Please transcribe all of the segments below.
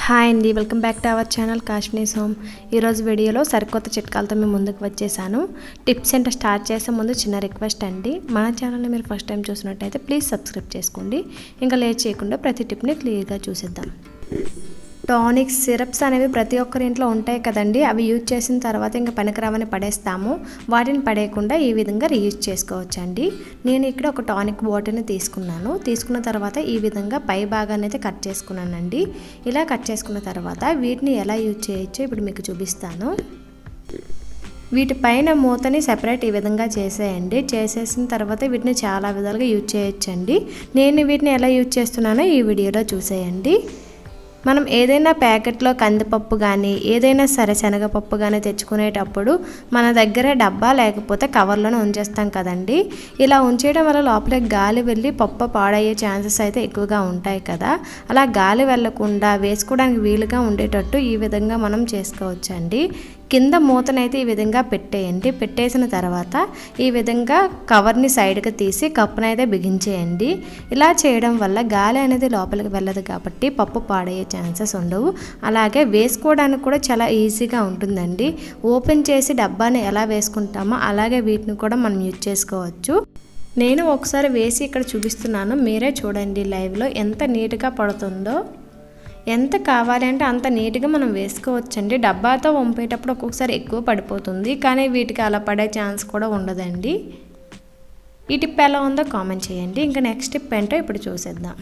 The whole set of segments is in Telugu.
హాయ్ అండి, welcome back to our channel Kashmir home. ఈరోజు వీడియోలో సరికొత్త చిట్కాలతో మేము ముందుకు వచ్చేసాను. టిప్స్ ఏంటో స్టార్ట్ చేసే ముందు చిన్న రిక్వెస్ట్ అండి, మన ఛానల్ని మీరు ఫస్ట్ టైం చూసినట్టయితే ప్లీజ్ సబ్స్క్రైబ్ చేసుకోండి. ఇంకా లేట్ చేయకుండా ప్రతి టిప్ని క్లియర్గా చూసేద్దాం. టానిక్స్, సిరప్స్ అనేవి ప్రతి ఒక్కరి ఇంట్లో ఉంటాయి కదండి. అవి యూజ్ చేసిన తర్వాత ఇంకా పనికిరావని పడేస్తాము. వాటిని పడేయకుండా ఈ విధంగా రీయూజ్ చేసుకోవచ్చండి. నేను ఇక్కడ ఒక టానిక్ బాటిల్ని తీసుకున్న తర్వాత ఈ విధంగా పై భాగాన్ని అయితే కట్ చేసుకున్నానండి. ఇలా కట్ చేసుకున్న తర్వాత వీటిని ఎలా యూజ్ చేయొచ్చో ఇప్పుడు మీకు చూపిస్తాను. వీటిపైన మూతని సెపరేట్ ఈ విధంగా చేసేయండి. చేసేసిన తర్వాత వీటిని చాలా విధాలుగా యూజ్ చేయొచ్చండి. నేను వీటిని ఎలా యూజ్ చేస్తున్నానో ఈ వీడియోలో చూసేయండి. మనం ఏదైనా ప్యాకెట్లో కందిపప్పు కానీ ఏదైనా సరే శనగపప్పు కానీ తెచ్చుకునేటప్పుడు మన దగ్గర డబ్బా లేకపోతే కవర్లోనే ఉంచేస్తాం కదండి. ఇలా ఉంచేయడం వల్ల లోపలికి గాలి వెళ్ళి పప్పు పాడయ్యే ఛాన్సెస్ అయితే ఎక్కువగా ఉంటాయి కదా. అలా గాలి వెళ్ళకుండా వేసుకోవడానికి వీలుగా ఉండేటట్టు ఈ విధంగా మనం చేసుకోవచ్చండి. కింద మూతనైతే ఈ విధంగా పెట్టేయండి. పెట్టేసిన తర్వాత ఈ విధంగా కవర్ని సైడ్కి తీసి కప్పునైతే బిగించేయండి. ఇలా చేయడం వల్ల గాలి అనేది లోపలికి వెళ్ళదు కాబట్టి పప్పు పాడయ్యే ఛాన్సెస్ ఉండవు. అలాగే వేసుకోవడానికి కూడా చాలా ఈజీగా ఉంటుందండి. ఓపెన్ చేసి డబ్బాని ఎలా వేసుకుంటామో అలాగే వీటిని కూడా మనం యూజ్ చేసుకోవచ్చు. నేను ఒకసారి వేసి ఇక్కడ చూపిస్తున్నాను, మీరే చూడండి లైవ్లో ఎంత నీట్గా పడుతుందో. ఎంత కావాలి అంటే అంత నీట్గా మనం వేసుకోవచ్చండి. డబ్బాతో వంపేటప్పుడు ఒక్కొక్కసారి ఎక్కువ పడిపోతుంది, కానీ వీటికి అలా పడే ఛాన్స్ కూడా ఉండదండి. ఈ టిప్ ఎలా ఉందో కామెంట్ చేయండి. ఇంకా నెక్స్ట్ టిప్ ఏంటో ఇప్పుడు చూసేద్దాం.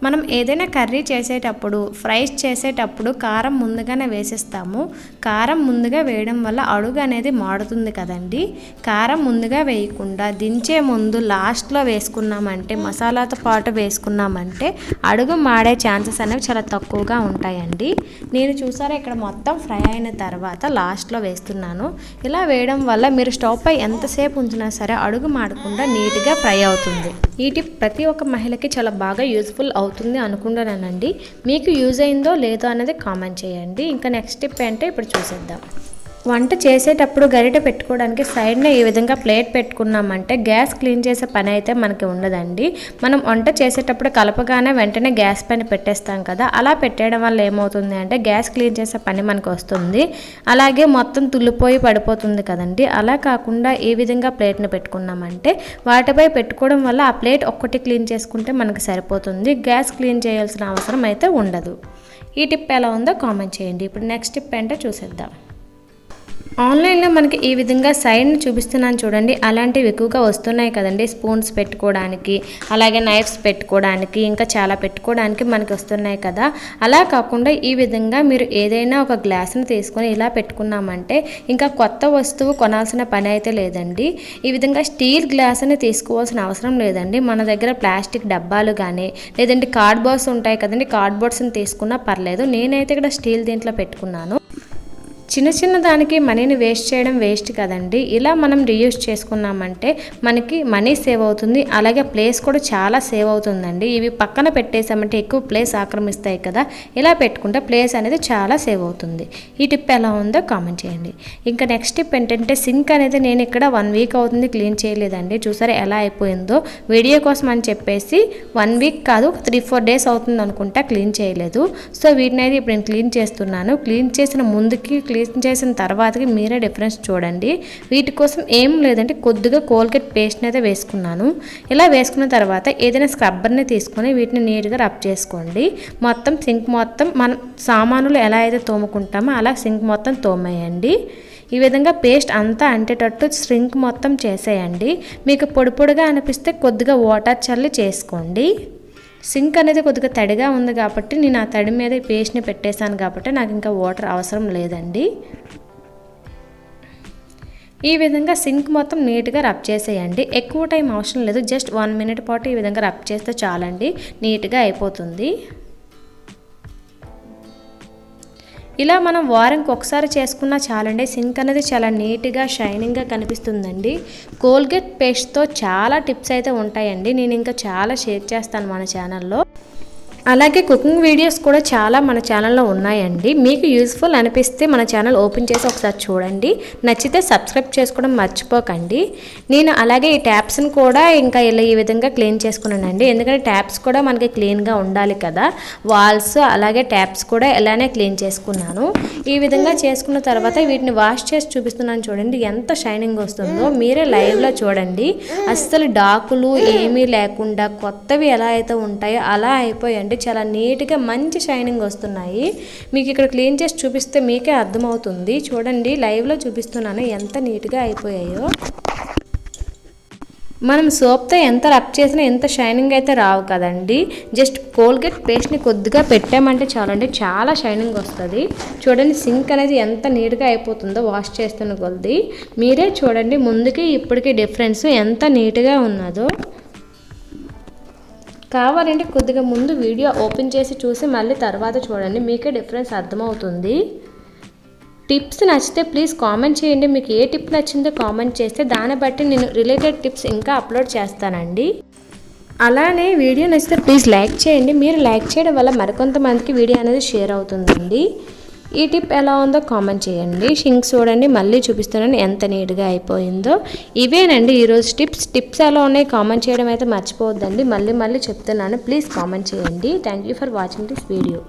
మనం ఏదైనా కర్రీ చేసేటప్పుడు, ఫ్రైస్ చేసేటప్పుడు కారం ముందుగానే వేసేస్తాము. కారం ముందుగా వేయడం వల్ల అడుగు అనేది మాడుతుంది కదండి. కారం ముందుగా వేయకుండా దించే ముందు లాస్ట్లో వేసుకున్నామంటే, మసాలాతో పాటు వేసుకున్నామంటే అడుగు మాడే ఛాన్సెస్ అనేవి చాలా తక్కువగా ఉంటాయండి. నేను చూసారా ఇక్కడ మొత్తం ఫ్రై అయిన తర్వాత లాస్ట్లో వేస్తున్నాను. ఇలా వేయడం వల్ల మీరు స్టవ్ పై ఎంతసేపు ఉంచినా సరే అడుగు మాడకుండా నీట్గా ఫ్రై అవుతుంది. ఈ టిప్ ప్రతి ఒక్క మహిళకి చాలా బాగా యూజ్ఫుల్ అవుతుంది అనుకుంటున్నానండి. మీకు యూజ్ అయిందో లేదో అనేది కామెంట్ చేయండి. ఇంకా నెక్స్ట్ టిప్ ఏంటో ఇప్పుడు చూసేద్దాం. వంట చేసేటప్పుడు గరిటె పెట్టుకోవడానికి సైడ్నే ఈ విధంగా ప్లేట్ పెట్టుకున్నామంటే గ్యాస్ క్లీన్ చేసే పని అయితే మనకి ఉండదండి. మనం వంట చేసేటప్పుడు కలపగానే వెంటనే గ్యాస్ పైన పెట్టేస్తాం కదా. అలా పెట్టేయడం వల్ల ఏమవుతుంది అంటే గ్యాస్ క్లీన్ చేసే పని మనకు వస్తుంది. అలాగే మొత్తం తుల్లిపోయి పడిపోతుంది కదండి. అలా కాకుండా ఈ విధంగా ప్లేట్ని పెట్టుకున్నామంటే వాటిపై పెట్టుకోవడం వల్ల ఆ ప్లేట్ ఒక్కటి క్లీన్ చేసుకుంటే మనకు సరిపోతుంది. గ్యాస్ క్లీన్ చేయాల్సిన అవసరం అయితే ఉండదు. ఈ టిప్ ఎలా ఉందో కామెంట్ చేయండి. ఇప్పుడు నెక్స్ట్ టిప్ ఏంటో చూసేద్దాం. ఆన్లైన్లో మనకి ఈ విధంగా సైడ్ని చూపిస్తున్నాను చూడండి. అలాంటివి ఎక్కువగా వస్తున్నాయి కదండి. స్పూన్స్ పెట్టుకోవడానికి, అలాగే నైఫ్స్ పెట్టుకోవడానికి, ఇంకా చాలా పెట్టుకోవడానికి మనకి వస్తున్నాయి కదా. అలా కాకుండా ఈ విధంగా మీరు ఏదైనా ఒక గ్లాస్ని తీసుకొని ఇలా పెట్టుకున్నామంటే ఇంకా కొత్త వస్తువు కొనాల్సిన పని అయితే లేదండి. ఈ విధంగా స్టీల్ గ్లాస్ని తీసుకోవాల్సిన అవసరం లేదండి. మన దగ్గర ప్లాస్టిక్ డబ్బాలు కానీ లేదంటే కార్డ్బోర్డ్స్ ఉంటాయి కదండి, కార్డ్బోర్డ్స్ని తీసుకున్నా పర్లేదు. నేనైతే ఇక్కడ స్టీల్ దీంట్లో పెట్టుకున్నాను. చిన్న దానికి మనీని వేస్ట్ చేయడం వేస్ట్ కదండి. ఇలా మనం రీయూజ్ చేసుకున్నామంటే మనకి మనీ సేవ్ అవుతుంది, అలాగే ప్లేస్ కూడా చాలా సేవ్ అవుతుందండి. ఇవి పక్కన పెట్టేసామంటే ఎక్కువ ప్లేస్ ఆక్రమిస్తాయి కదా. ఇలా పెట్టుకుంటే ప్లేస్ అనేది చాలా సేవ్ అవుతుంది. ఈ టిప్ ఎలా ఉందో కామెంట్ చేయండి. ఇంకా నెక్స్ట్ టిప్ ఏంటంటే సింక్ అనేది నేను ఇక్కడ 1 వీక్ అవుతుంది క్లీన్ చేయలేదండి. చూసారా ఎలా అయిపోయిందో. వీడియో కోసం అని చెప్పేసి 1 వీక్ కాదు 3-4 డేస్ అవుతుంది అనుకుంటా క్లీన్ చేయలేదు. సో వీటిని అయితే ఇప్పుడు నేను క్లీన్ చేస్తున్నాను. క్లీన్ చేసిన ముందుకి క్లీన్ చేసిన తర్వాతకి మీరే డిఫరెన్స్ చూడండి. వీటి కోసం ఏం లేదంటే కొద్దిగా కోల్గేట్ పేస్ట్ని అయితే వేసుకున్నాను. ఇలా వేసుకున్న తర్వాత ఏదైనా స్క్రబ్బర్ని తీసుకొని వీటిని నీట్గా రబ్ చేసుకోండి. మొత్తం సింక్ మొత్తం మనం సామానులు ఎలా అయితే తోముకుంటామో అలా సింక్ మొత్తం తోమేయండి. ఈ విధంగా పేస్ట్ అంతా అంటేటట్టు సింక్ మొత్తం చేసేయండి. మీకు పొడి పొడిగా అనిపిస్తే కొద్దిగా వాటర్ చల్లి చేసుకోండి. సింక్ అనేది కొద్దిగా తడిగా ఉంది కాబట్టి నేను ఆ తడి మీద పేస్ట్ని పెట్టేశాను కాబట్టి నాకు ఇంకా వాటర్ అవసరం లేదండి. ఈ విధంగా సింక్ మొత్తం నీట్గా రబ్ చేసేయండి. ఎక్కువ టైం అవసరం లేదు, జస్ట్ 1 మినిట్ పాటు ఈ విధంగా రబ్ చేస్తే చాలండి, నీట్గా అయిపోతుంది. ఇలా మనం వారానికి ఒకసారి చేసుకున్నా చాలండి. సింక్ అనేది చాలా నీట్గా షైనింగ్గా కనిపిస్తుందండి. కోల్గేట్ పేస్ట్తో చాలా టిప్స్ అయితే ఉంటాయండి. నేను ఇంకా చాలా షేర్ చేస్తాను మన ఛానల్లో. అలాగే కుకింగ్ వీడియోస్ కూడా చాలా మన ఛానల్లో ఉన్నాయండి. మీకు యూస్ఫుల్ అనిపిస్తే మన ఛానల్ ఓపెన్ చేసి ఒకసారి చూడండి. నచ్చితే సబ్స్క్రైబ్ చేసుకోవడం మర్చిపోకండి. నేను అలాగే ఈ ట్యాప్స్ని కూడా ఇంకా ఇలా ఈ విధంగా క్లీన్ చేసుకున్నానండి. ఎందుకంటే ట్యాప్స్ కూడా మనకి క్లీన్గా ఉండాలి కదా. వాల్స్ అలాగే ట్యాప్స్ కూడా ఇలానే క్లీన్ చేసుకున్నాను. ఈ విధంగా చేసుకున్న తర్వాత వీటిని వాష్ చేసి చూపిస్తున్నాను చూడండి, ఎంత షైనింగ్ వస్తుందో. మీరే లైవ్లో చూడండి. అస్సలు డాకులు ఏమీ లేకుండా కొత్తవి ఎలా అయితే ఉంటాయో అలా అయిపోయండి. చాలా నీట్గా మంచి షైనింగ్ వస్తున్నాయి. మీకు ఇక్కడ క్లీన్ చేసి చూపిస్తే మీకే అర్థమవుతుంది. చూడండి, లైవ్లో చూపిస్తున్నాను ఎంత నీట్గా అయిపోయాయో. మనం సోప్తో ఎంత రబ్ చేసినా ఎంత షైనింగ్ అయితే రావు కదండి. జస్ట్ కోల్గేట్ పేస్ట్ని కొద్దిగా పెట్టామంటే చాలండి, చాలా షైనింగ్ వస్తుంది. చూడండి, సింక్ అనేది ఎంత నీట్గా అయిపోతుందో వాష్ చేస్తున్న కొద్ది. మీరే చూడండి ముందుకి ఇప్పటికీ డిఫరెన్స్ ఎంత నీట్గా ఉన్నదో. కావాలంటే కొద్దిగా ముందు వీడియో ఓపెన్ చేసి చూసి మళ్ళీ తర్వాత చూడండి, మీకే డిఫరెన్స్ అర్థమవుతుంది. టిప్స్ నచ్చితే ప్లీజ్ కామెంట్ చేయండి. మీకు ఏ టిప్ నచ్చిందో కామెంట్ చేస్తే దాన్ని బట్టి నేను రిలేటెడ్ టిప్స్ ఇంకా అప్లోడ్ చేస్తానండి. అలానే వీడియో నచ్చితే ప్లీజ్ లైక్ చేయండి. మీరు లైక్ చేయడం వల్ల మరికొంతమందికి వీడియో అనేది షేర్ అవుతుందండి. ఈ టిప్ ఎలా ఉందో కామెంట్ చేయండి. షింక్ చూడండి, మళ్ళీ చూపిస్తున్నాను ఎంత నీట్గా అయిపోయిందో. ఇవేనండి ఈరోజు టిప్స్ ఎలా ఉన్నాయి కామెంట్ చేయడం అయితే మర్చిపోవద్దండి. మళ్ళీ చెప్తున్నాను, ప్లీజ్ కామెంట్ చేయండి. Thank you for watching this video.